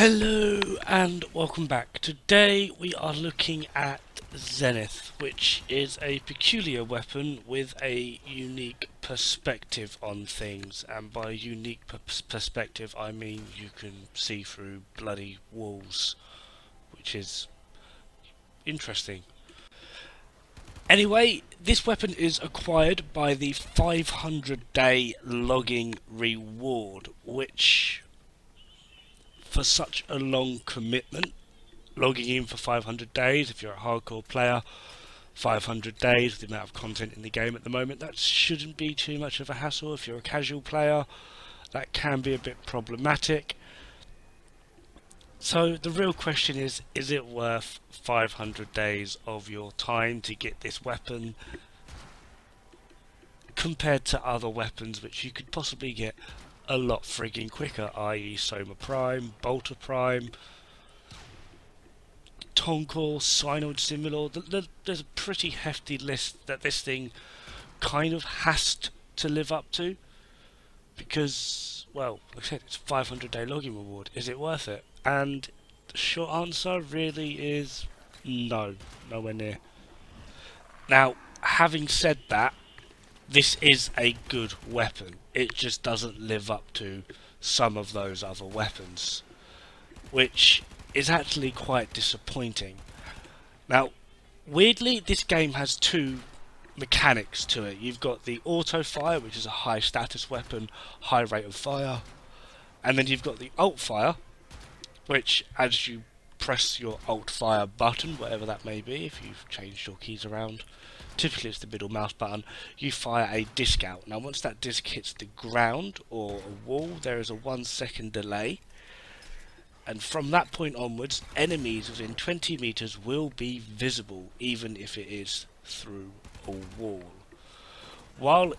Hello and welcome back. Today we are looking at Zenith, which is a peculiar weapon with a unique perspective on things, and by unique perspective I mean you can see through bloody walls, which is interesting. Anyway, this weapon is acquired by the 500-day logging reward, which for such a long commitment, logging in for 500 days, if you're a hardcore player, 500 days with the amount of content in the game at the moment, that shouldn't be too much of a hassle. If you're a casual player, that can be a bit problematic. So the real question is it worth 500 days of your time to get this weapon compared to other weapons which you could possibly get a lot frigging quicker, i.e. Soma Prime, Bolter Prime, Tonkor, Synod Simulor. There's a pretty hefty list that this thing kind of has to live up to, because, well, like I said, it's a 500-day logging reward. Is it worth it? And the short answer really is no, nowhere near. Now, having said that, this is a good weapon. It just doesn't live up to some of those other weapons, which is actually quite disappointing. Now, weirdly, this game has two mechanics to it. You've got the auto fire, which is a high status weapon, high rate of fire, and then you've got the alt fire, which as you press your alt fire button, whatever that may be, if you've changed your keys around, typically it's the middle mouse button, you fire a disc out. Now once that disc hits the ground or a wall, there is a 1 second delay, and from that point onwards, enemies within 20 meters will be visible, even if it is through a wall. While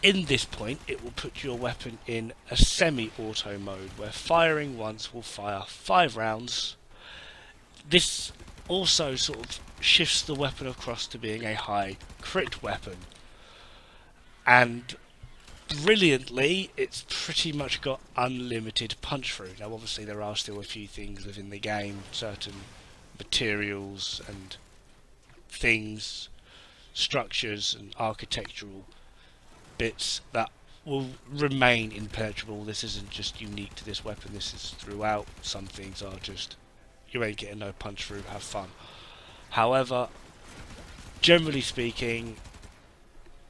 in this point, it will put your weapon in a semi-auto mode, where firing once will fire 5 rounds. This also sort of shifts the weapon across to being a high crit weapon, and brilliantly, it's pretty much got unlimited punch through. Now obviously there are still a few things within the game, certain materials and things, structures and architectural bits that will remain impenetrable. This isn't just unique to this weapon, this is throughout. Some things are just, you ain't getting no punch through, have fun. However, generally speaking,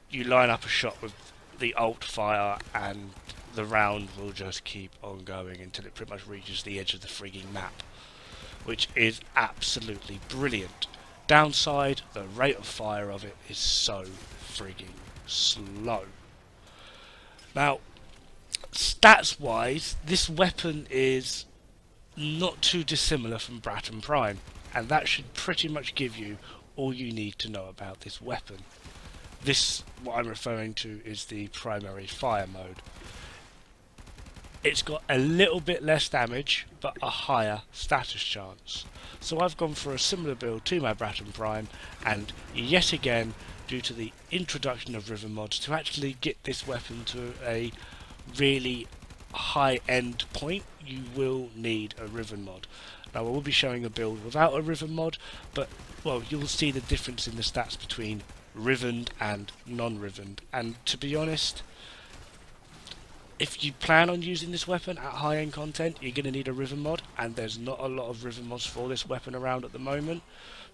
you line up a shot with the alt fire and the round will just keep on going until it pretty much reaches the edge of the frigging map, which is absolutely brilliant. Downside, the rate of fire of it is so frigging slow. Now, stats wise, this weapon is not too dissimilar from Bratton Prime, and that should pretty much give you all you need to know about this weapon. This, what I'm referring to, is the primary fire mode. It's got a little bit less damage, but a higher status chance. So I've gone for a similar build to my Bratton Prime, and yet again, due to the introduction of river mods, to actually get this weapon to a really high end point, you will need a riven mod. Now I will be showing a build without a riven mod, but well, you'll see the difference in the stats between rivened and non-rivened, and to be honest, if you plan on using this weapon at high-end content, you're going to need a riven mod, and there's not a lot of riven mods for this weapon around at the moment,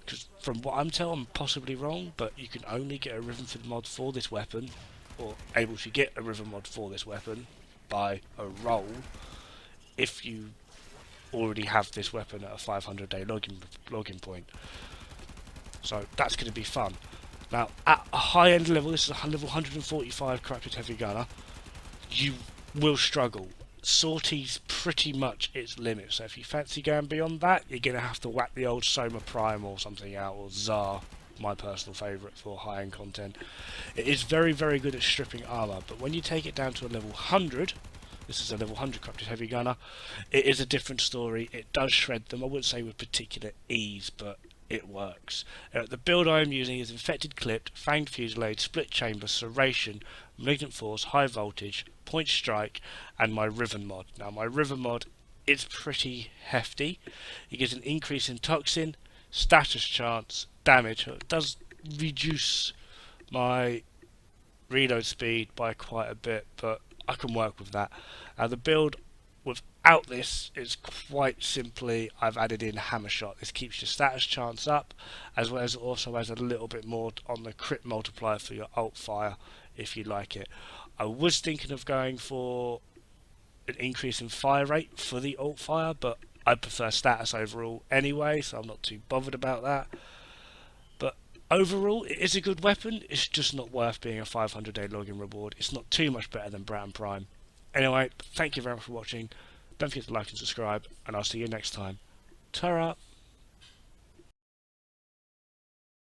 because from what I'm told, I'm possibly wrong, but you can only get a riven mod for this weapon, or able to get a riven mod for this weapon by a roll, if you already have this weapon at a 500-day logging point. So that's going to be fun. Now, at a high-end level, this is a level 145 corrupted heavy gunner, you will struggle. Sortie's pretty much its limit, so if you fancy going beyond that, you're going to have to whack the old Soma Prime or something out, or Tsar, my personal favourite for high-end content. It is very, very good at stripping armour, but when you take it down to a level 100, this is a level 100 corrupted heavy gunner, it is a different story. It does shred them, I wouldn't say with particular ease, but it works. The build I am using is Infected Clipped, Fanged Fusillade, Split Chamber, Serration, Malignant Force, High Voltage, Point Strike, and my Riven mod. Now my Riven mod it's pretty hefty. It gives an increase in toxin, status chance, damage. It does reduce my reload speed by quite a bit, but I can work with that. The build without this is quite simply I've added in hammer shot. This keeps your status chance up, as well as it also has a little bit more on the crit multiplier for your alt fire if you like it. I was thinking of going for an increase in fire rate for the alt fire, but I prefer status overall anyway, so I'm not too bothered about that. But overall, it is a good weapon. It's just not worth being a 500-day login reward. It's not too much better than Bratton Prime. Anyway, thank you very much for watching. Don't forget to like and subscribe, and I'll see you next time. Ta-ra!